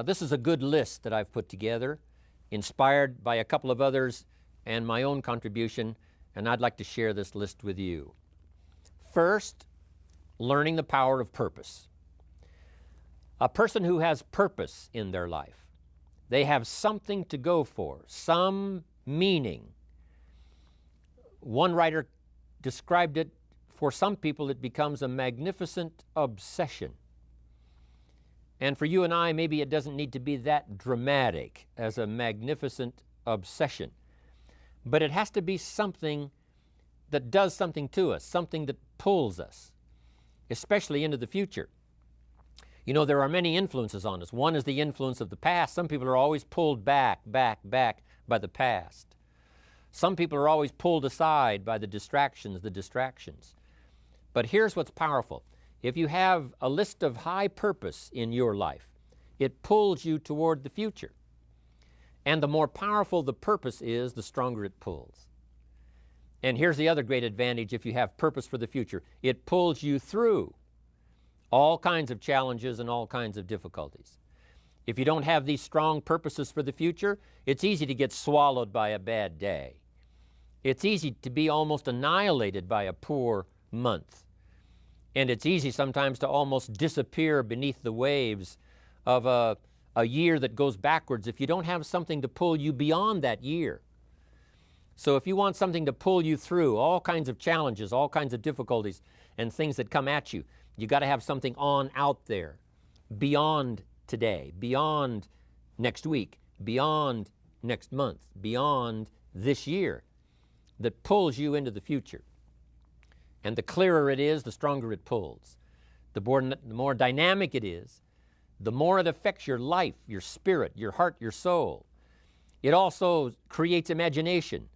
This is a good list that I've put together, inspired by a couple of others and my own contribution, and I'd like to share this list with you. First, learning the power of purpose. A person who has purpose in their life, they have something to go for, some meaning. One writer described it, for some people it becomes a magnificent obsession. And for you and I, maybe it doesn't need to be that dramatic as a magnificent obsession. But it has to be something that does something to us, something that pulls us, especially into the future. You know, there are many influences on us. One is the influence of the past. Some people are always pulled back by the past. Some people are always pulled aside by the distractions. But here's what's powerful. If you have a list of high purpose in your life, it pulls you toward the future. And the more powerful the purpose is, the stronger it pulls. And here's the other great advantage if you have purpose for the future. It pulls you through all kinds of challenges and all kinds of difficulties. If you don't have these strong purposes for the future, it's easy to get swallowed by a bad day. It's easy to be almost annihilated by a poor month. And it's easy sometimes to almost disappear beneath the waves of a year that goes backwards if you don't have something to pull you beyond that year. So if you want something to pull you through all kinds of challenges, all kinds of difficulties and things that come at you, you got to have something on out there beyond today, beyond next week, beyond next month, beyond this year, that pulls you into the future. And the clearer it is, the stronger it pulls. The more dynamic it is, the more it affects your life, your spirit, your heart, your soul. It also creates imagination.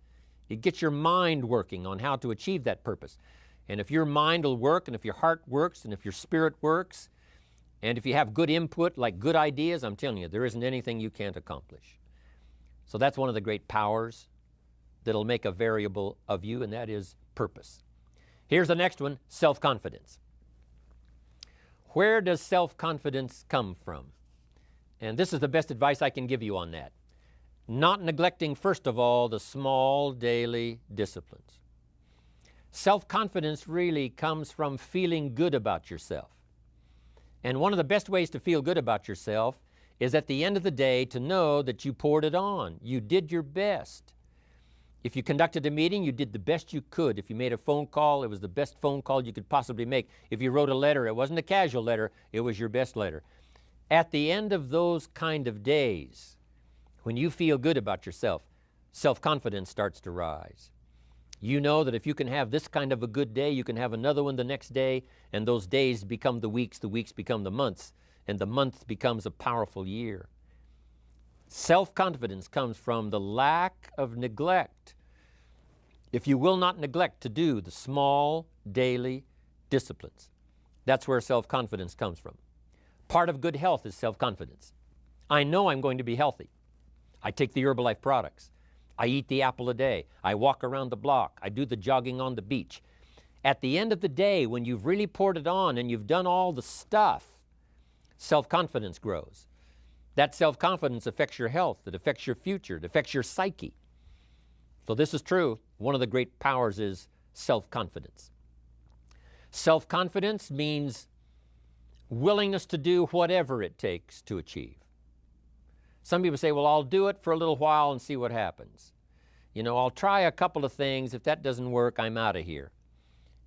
It gets your mind working on how to achieve that purpose. And if your mind will work, and if your heart works, and if your spirit works, and if you have good input, like good ideas, I'm telling you, there isn't anything you can't accomplish. So that's one of the great powers that'll make a variable of you, and that is purpose. Here's the next one, self-confidence. Where does self-confidence come from? And this is the best advice I can give you on that. Not neglecting, first of all, the small daily disciplines. Self-confidence really comes from feeling good about yourself. And one of the best ways to feel good about yourself is at the end of the day to know that you poured it on. You did your best. If you conducted a meeting, you did the best you could. If you made a phone call, it was the best phone call you could possibly make. If you wrote a letter, it wasn't a casual letter, it was your best letter. At the end of those kind of days, when you feel good about yourself, self-confidence starts to rise. You know that if you can have this kind of a good day, you can have another one the next day, and those days become the weeks become the months, and the month becomes a powerful year. Self-confidence comes from the lack of neglect. If you will not neglect to do the small daily disciplines, that's where self-confidence comes from. Part of good health is self-confidence. I know I'm going to be healthy. I take the Herbalife products. I eat the apple a day. I walk around the block. I do the jogging on the beach. At the end of the day, when you've really poured it on and you've done all the stuff, self-confidence grows. That self-confidence affects your health. It affects your future. It affects your psyche. So this is true. One of the great powers is self-confidence. Self-confidence means willingness to do whatever it takes to achieve. Some people say, well, I'll do it for a little while and see what happens. You know, I'll try a couple of things. If that doesn't work, I'm out of here.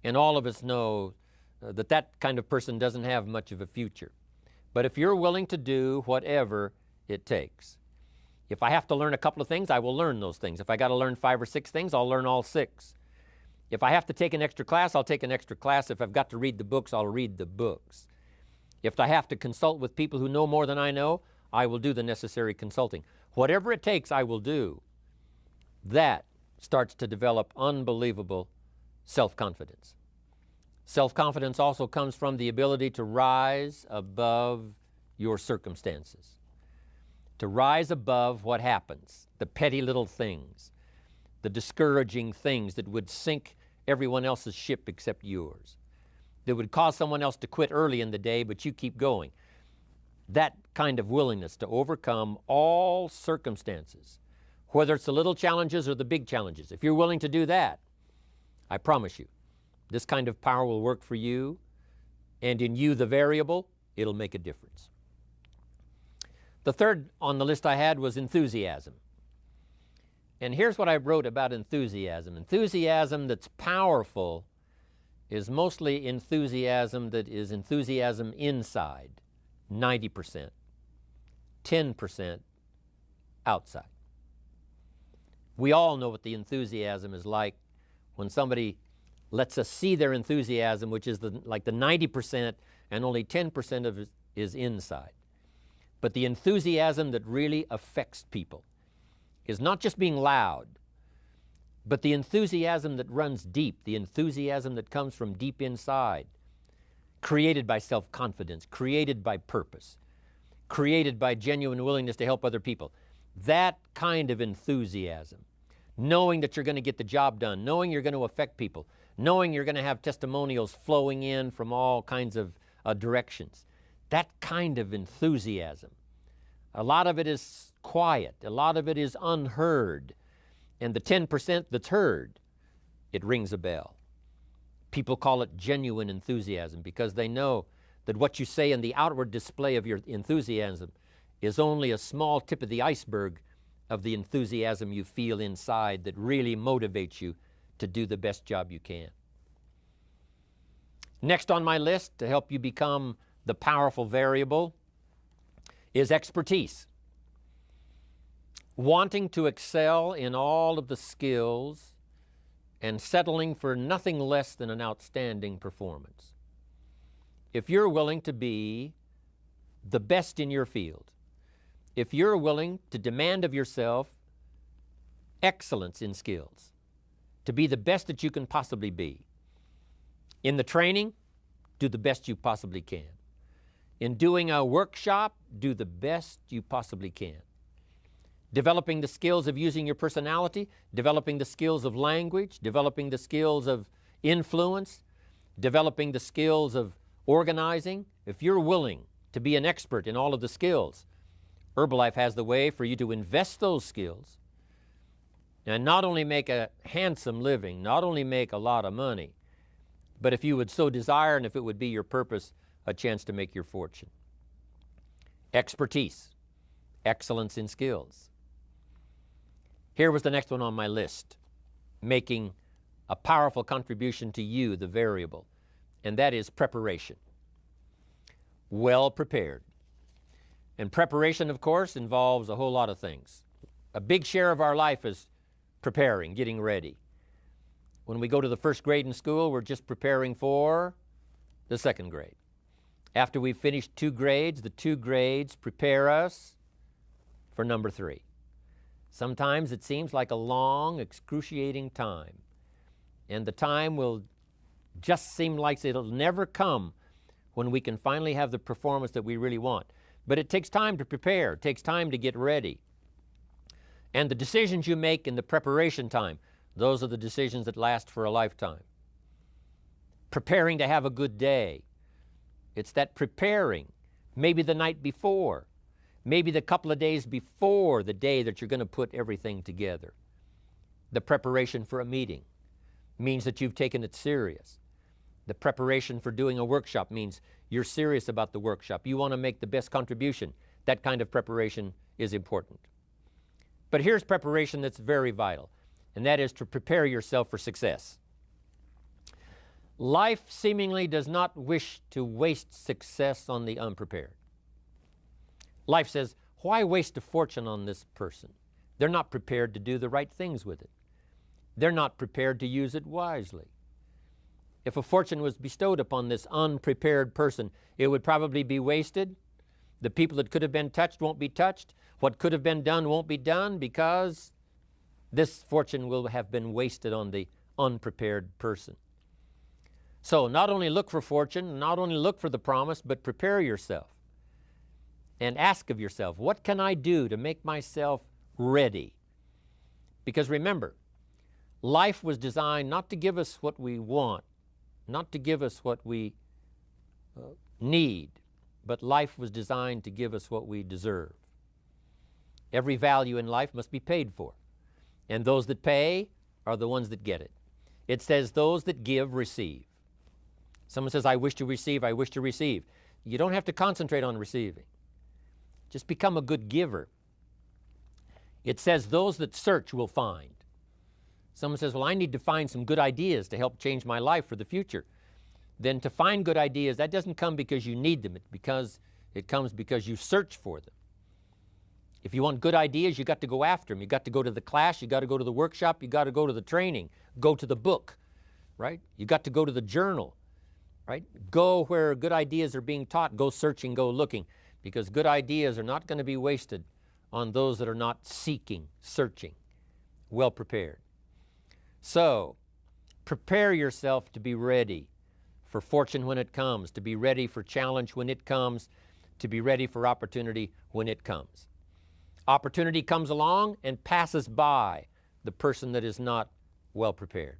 And all of us know that that kind of person doesn't have much of a future. But if you're willing to do whatever it takes, if I have to learn a couple of things, I will learn those things. If I got to learn 5 or 6 things, I'll learn all 6. If I have to take an extra class, I'll take an extra class. If I've got to read the books, I'll read the books. If I have to consult with people who know more than I know, I will do the necessary consulting. Whatever it takes, I will do. That starts to develop unbelievable self-confidence. Self-confidence also comes from the ability to rise above your circumstances, to rise above what happens, the petty little things, the discouraging things that would sink everyone else's ship except yours, that would cause someone else to quit early in the day, but you keep going. that kind of willingness to overcome all circumstances, whether it's the little challenges or the big challenges. If you're willing to do that, I promise you, this kind of power will work for you, and in you, the variable, it'll make a difference. The third on the list I had was enthusiasm. And here's what I wrote about enthusiasm. Enthusiasm that's powerful is mostly enthusiasm that is enthusiasm inside, 90%, 10% outside. We all know what the enthusiasm is like when somebody lets us see their enthusiasm, which is like the 90%, and only 10% of it is inside. But the enthusiasm that really affects people is not just being loud, but the enthusiasm that runs deep, the enthusiasm that comes from deep inside, created by self-confidence, created by purpose, created by genuine willingness to help other people. That kind of enthusiasm, knowing that you're going to get the job done, knowing you're going to affect people, knowing you're going to have testimonials flowing in from all kinds of directions. That kind of enthusiasm. A lot of it is quiet. A lot of it is unheard. And the 10% that's heard, it rings a bell. People call it genuine enthusiasm because they know that what you say in the outward display of your enthusiasm is only a small tip of the iceberg of the enthusiasm you feel inside that really motivates you to do the best job you can. Next on my list to help you become the powerful variable is expertise. Wanting to excel in all of the skills and settling for nothing less than an outstanding performance. If you're willing to be the best in your field, if you're willing to demand of yourself excellence in skills, to be the best that you can possibly be, in the training, do the best you possibly can. In doing a workshop, do the best you possibly can. Developing the skills of using your personality, developing the skills of language, developing the skills of influence, developing the skills of organizing. If you're willing to be an expert in all of the skills, Herbalife has the way for you to invest those skills and not only make a handsome living, not only make a lot of money, but if you would so desire and if it would be your purpose, a chance to make your fortune. Expertise, excellence in skills. Here was the next one on my list, making a powerful contribution to you, the variable, and that is preparation. Well prepared. And preparation, of course, involves a whole lot of things. A big share of our life is preparing, getting ready. When we go to the first grade in school, we're just preparing for the second grade. After we've finished 2 grades, the 2 grades prepare us for number 3. Sometimes it seems like a long, excruciating time. And the time will just seem like it'll never come when we can finally have the performance that we really want. But it takes time to prepare. It takes time to get ready. And the decisions you make in the preparation time, those are the decisions that last for a lifetime. Preparing to have a good day. It's that preparing, maybe the night before, maybe the couple of days before the day that you're going to put everything together. The preparation for a meeting means that you've taken it serious. The preparation for doing a workshop means you're serious about the workshop. You want to make the best contribution. That kind of preparation is important. But here's preparation that's very vital, and that is to prepare yourself for success. Life seemingly does not wish to waste success on the unprepared. Life says, why waste a fortune on this person? They're not prepared to do the right things with it. They're not prepared to use it wisely. If a fortune was bestowed upon this unprepared person, it would probably be wasted. The people that could have been touched won't be touched. What could have been done won't be done because this fortune will have been wasted on the unprepared person. So not only look for fortune, not only look for the promise, but prepare yourself and ask of yourself, what can I do to make myself ready? Because remember, life was designed not to give us what we want, not to give us what we need, but life was designed to give us what we deserve. Every value in life must be paid for, and those that pay are the ones that get it. It says those that give receive. Someone says, I wish to receive, I wish to receive. You don't have to concentrate on receiving. Just become a good giver. It says those that search will find. Someone says, well, I need to find some good ideas to help change my life for the future. Then to find good ideas, that doesn't come because you need them. It comes because you search for them. If you want good ideas, you got to go after them. You got to go to the class, you got to go to the workshop, you got to go to the training, go to the book, right? You got to go to the journal, right? Go where good ideas are being taught, go searching, go looking, because good ideas are not going to be wasted on those that are not seeking, searching, well prepared. So, prepare yourself to be ready for fortune when it comes, to be ready for challenge when it comes, to be ready for opportunity when it comes. Opportunity comes along and passes by the person that is not well prepared.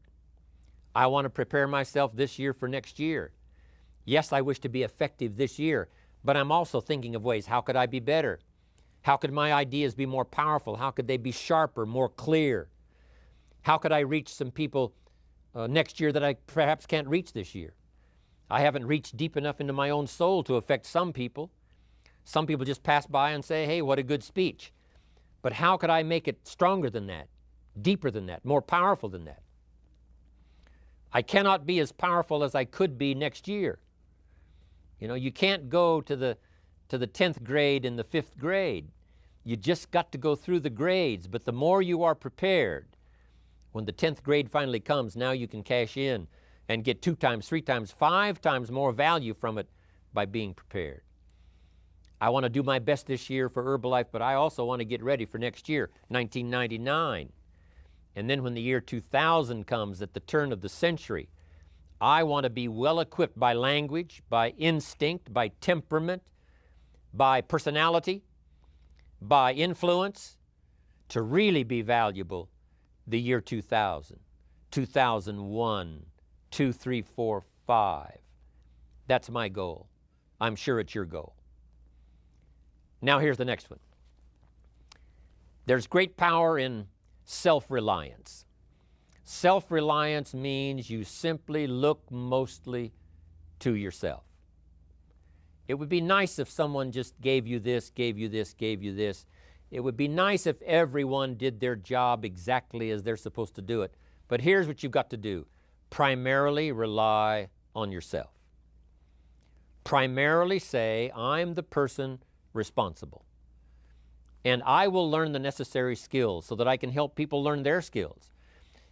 I want to prepare myself this year for next year. Yes, I wish to be effective this year, but I'm also thinking of ways, how could I be better? How could my ideas be more powerful? How could they be sharper, more clear? How could I reach some people next year that I perhaps can't reach this year? I haven't reached deep enough into my own soul to affect some people. Some people just pass by and say, hey, what a good speech. But how could I make it stronger than that, deeper than that, more powerful than that? I cannot be as powerful as I could be next year. You know, you can't go to the 10th grade in the 5th grade. You just got to go through the grades. But the more you are prepared, when the 10th grade finally comes, now you can cash in and get 2 times, 3 times, 5 times more value from it by being prepared. I want to do my best this year for Herbalife, but I also want to get ready for next year, 1999. And then when the year 2000 comes, at the turn of the century, I want to be well equipped by language, by instinct, by temperament, by personality, by influence, to really be valuable the year 2000, 2001, 2, 3, 4, 5. That's my goal. I'm sure it's your goal. Now here's the next one. There's great power in self-reliance. Self-reliance means you simply look mostly to yourself. It would be nice if someone just gave you this, gave you this, gave you this. It would be nice if everyone did their job exactly as they're supposed to do it. But here's what you've got to do. Primarily rely on yourself. Primarily say, I'm the person responsible. And I will learn the necessary skills so that I can help people learn their skills.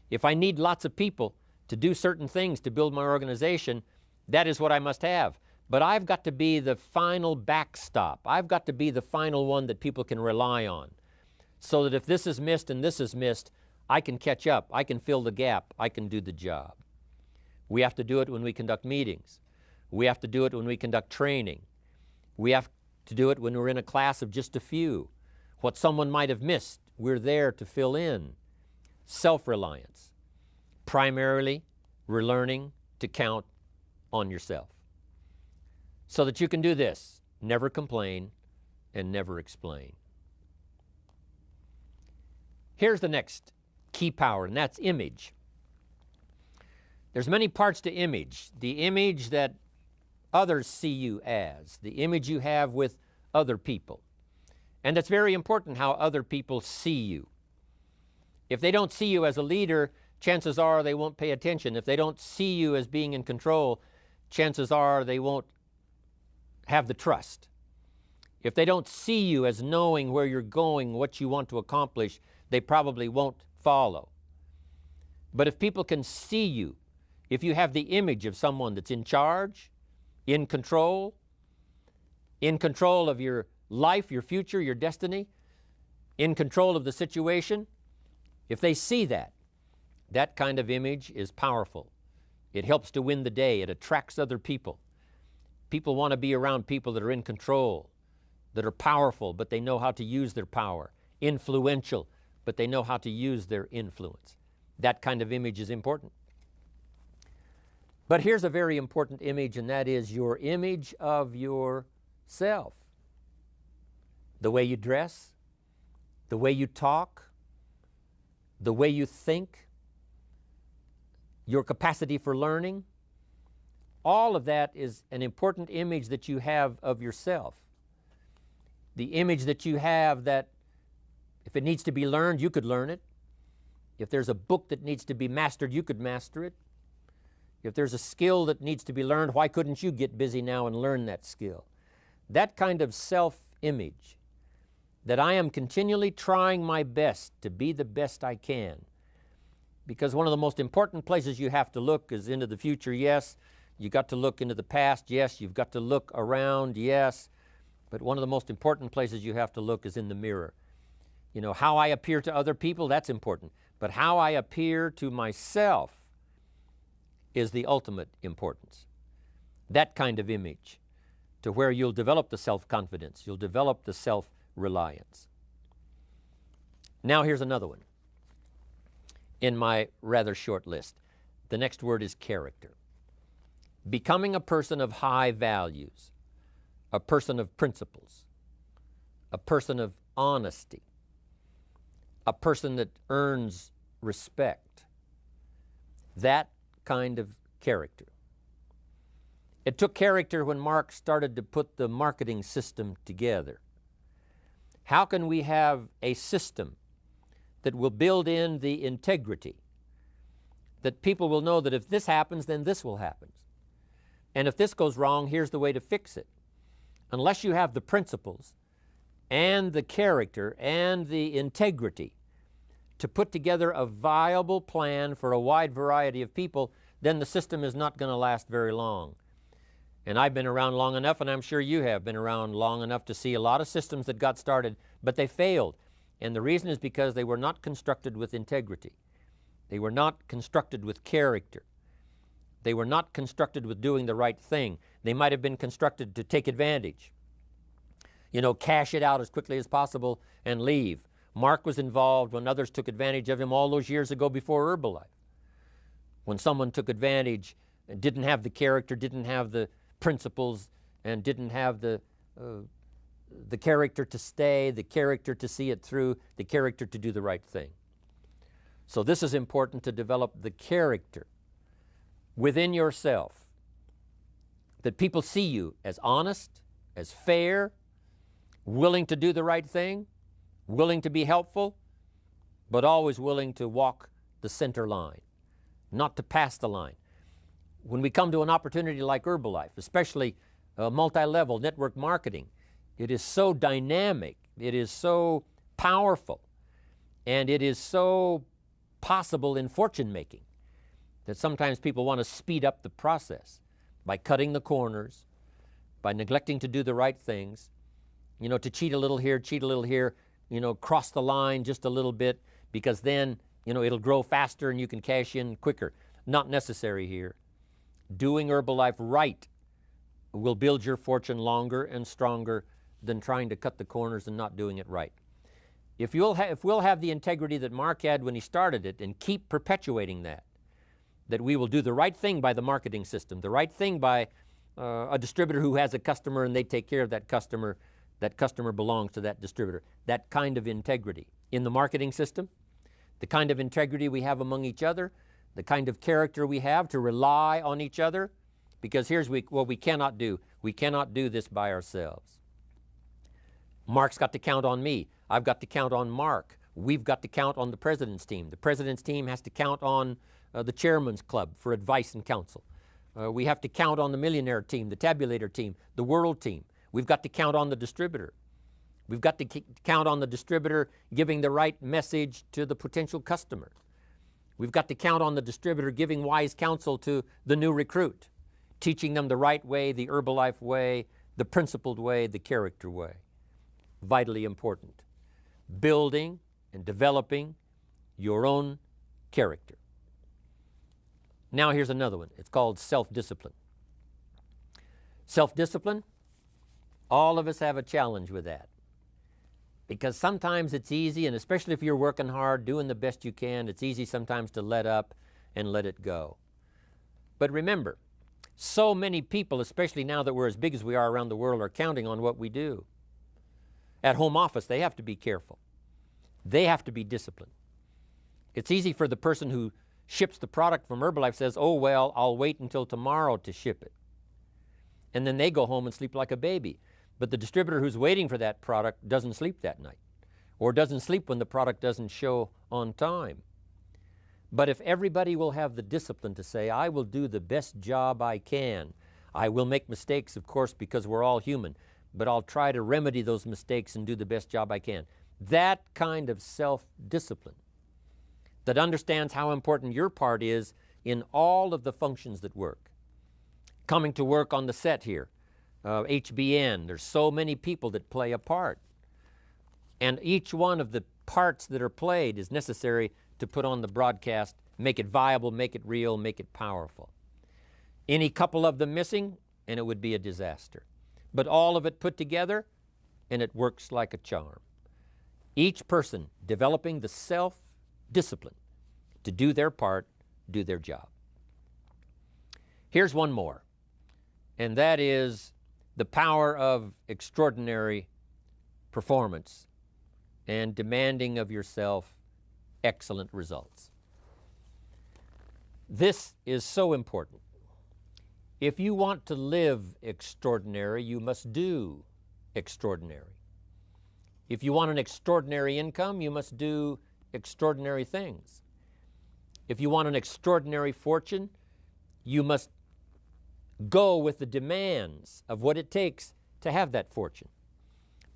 If I need lots of people to do certain things to build my organization, that is what I must have. But I've got to be the final backstop. I've got to be the final one that people can rely on, so that if this is missed and this is missed, I can catch up, I can fill the gap, I can do the job. We have to do it when we conduct meetings. We have to do it when we conduct training. We have to do it when we're in a class of just a few. What someone might have missed, we're there to fill in. Self-reliance. Primarily, we're learning to count on yourself. So that you can do this, never complain and never explain. Here's the next key power, and that's image. There's many parts to image. The image that others see you as, the image you have with other people. And it's very important how other people see you. If they don't see you as a leader, chances are they won't pay attention. If they don't see you as being in control, chances are they won't have the trust. If they don't see you as knowing where you're going, what you want to accomplish, they probably won't follow. But if people can see you, if you have the image of someone that's in charge, in control of your life, your future, your destiny, in control of the situation, if they see that, that kind of image is powerful. It helps to win the day. It attracts other people. People want to be around people that are in control, that are powerful, but they know how to use their power, influential, but they know how to use their influence. That kind of image is important. But here's a very important image, and that is your image of yourself. self. The way you dress, the way you talk, the way you think, your capacity for learning, all of that is an important image that you have of yourself. The image that you have that if it needs to be learned, you could learn it. If there's a book that needs to be mastered, you could master it. If there's a skill that needs to be learned, why couldn't you get busy now and learn that skill? That kind of self-image, that I am continually trying my best to be the best I can. Because one of the most important places you have to look is into the future, yes. You've got to look into the past, yes. You've got to look around, yes. But one of the most important places you have to look is in the mirror. You know, how I appear to other people, that's important. But how I appear to myself is the ultimate importance. That kind of image, to where you'll develop the self-confidence, you'll develop the self-reliance. Now here's another one in my rather short list. The next word is character. Becoming a person of high values, a person of principles, a person of honesty, a person that earns respect. That kind of character. It took character when Mark started to put the marketing system together. How can we have a system that will build in the integrity, that people will know that if this happens, then this will happen. And if this goes wrong, here's the way to fix it. Unless you have the principles and the character and the integrity to put together a viable plan for a wide variety of people, then the system is not going to last very long. And I've been around long enough, and I'm sure you have been around long enough to see a lot of systems that got started, but they failed. And the reason is because they were not constructed with integrity. They were not constructed with character. They were not constructed with doing the right thing. They might have been constructed to take advantage. You know, cash it out as quickly as possible and leave. Mark was involved when others took advantage of him all those years ago before Herbalife. When someone took advantage and didn't have the character, didn't have the principles, and didn't have the character to stay, the character to see it through, the character to do the right thing. So this is important, to develop the character within yourself, that people see you as honest, as fair, willing to do the right thing, willing to be helpful, but always willing to walk the center line, not to pass the line. When we come to an opportunity like Herbalife, especially multi-level network marketing, it is so dynamic, it is so powerful, and it is so possible in fortune making that sometimes people want to speed up the process by cutting the corners, by neglecting to do the right things, you know, to cheat a little here, you know, cross the line just a little bit, because then, you know, it'll grow faster and you can cash in quicker. Not necessary here. Doing Herbalife right will build your fortune longer and stronger than trying to cut the corners and not doing it right. If we'll have the integrity that Mark had when he started it and keep perpetuating that we will do the right thing by the marketing system, the right thing by a distributor who has a customer and they take care of that customer belongs to that distributor. That kind of integrity in the marketing system, the kind of integrity we have among each other, the kind of character we have to rely on each other, because here's what we cannot do. We cannot do this by ourselves. Mark's got to count on me. I've got to count on Mark. We've got to count on the president's team. The president's team has to count on the chairman's club for advice and counsel. We have to count on the millionaire team, the tabulator team, the world team. We've got to count on the distributor. We've got to count on the distributor giving the right message to the potential customer. We've got to count on the distributor giving wise counsel to the new recruit, teaching them the right way, the Herbalife way, the principled way, the character way. Vitally important. Building and developing your own character. Now here's another one. It's called self-discipline. Self-discipline, all of us have a challenge with that. Because sometimes it's easy, and especially if you're working hard, doing the best you can, it's easy sometimes to let up and let it go. But remember, So many people, especially now that we're as big as we are around the world, are counting on what we do. At home office, they have to be careful. They have to be disciplined. It's easy for the person who ships the product from Herbalife says, oh, well, I'll wait until tomorrow to ship it. And then they go home and sleep like a baby. But the distributor who's waiting for that product doesn't sleep that night, or doesn't sleep when the product doesn't show on time. But if everybody will have the discipline to say, I will do the best job I can. I will make mistakes, of course, because we're all human, but I'll try to remedy those mistakes and do the best job I can. That kind of self-discipline that understands how important your part is in all of the functions that work. Coming to work on the set here, HBN, there's so many people that play a part. And each one of the parts that are played is necessary to put on the broadcast, make it viable, make it real, make it powerful. Any couple of them missing, and it would be a disaster. But all of it put together, and it works like a charm. Each person developing the self-discipline to do their part, do their job. Here's one more, and that is the power of extraordinary performance and demanding of yourself excellent results. This is so important. If you want to live extraordinary, you must do extraordinary. If you want an extraordinary income, you must do extraordinary things. If you want an extraordinary fortune, you must go with the demands of what it takes to have that fortune.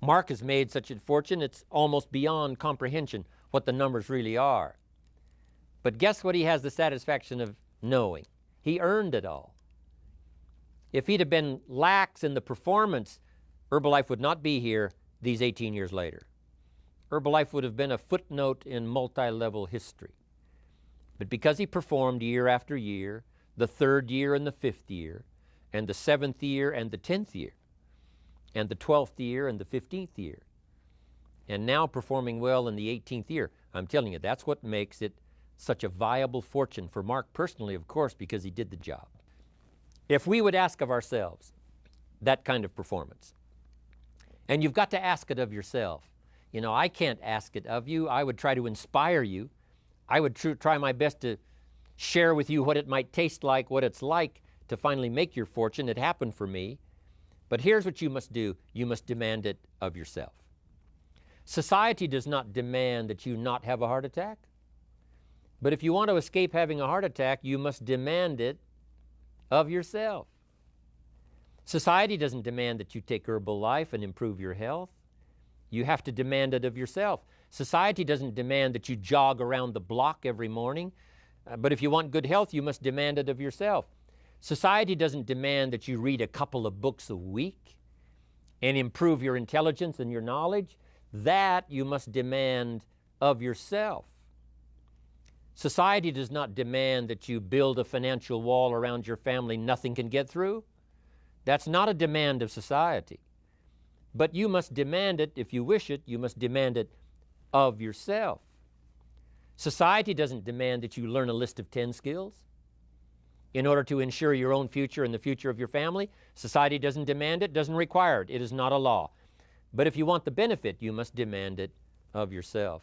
Mark has made such a fortune, it's almost beyond comprehension what the numbers really are. But guess what he has the satisfaction of knowing? He earned it all. If he'd have been lax in the performance, Herbalife would not be here these 18 years later. Herbalife would have been a footnote in multi-level history. But because he performed year after year, the 3rd year and the 5th year, and the 7th year and the 10th year, and the 12th year and the 15th year, and now performing well in the 18th year, I'm telling you, that's what makes it such a viable fortune for Mark personally, of course, because he did the job. If we would ask of ourselves that kind of performance, and you've got to ask it of yourself. You know, I can't ask it of you. I would try to inspire you. I would try my best to share with you what it might taste like, what it's like to finally make your fortune. It happened for me. But here's what you must do. You must demand it of yourself. Society does not demand that you not have a heart attack. But if you want to escape having a heart attack, you must demand it of yourself. Society doesn't demand that you take Herbalife and improve your health. You have to demand it of yourself. Society doesn't demand that you jog around the block every morning. But if you want good health, you must demand it of yourself. Society doesn't demand that you read a couple of books a week and improve your intelligence and your knowledge. That you must demand of yourself. Society does not demand that you build a financial wall around your family nothing can get through. That's not a demand of society. But you must demand it, if you wish it, you must demand it of yourself. Society doesn't demand that you learn a list of 10 skills in order to ensure your own future and the future of your family. Society doesn't demand it, doesn't require it. It is not a law. But if you want the benefit, you must demand it of yourself.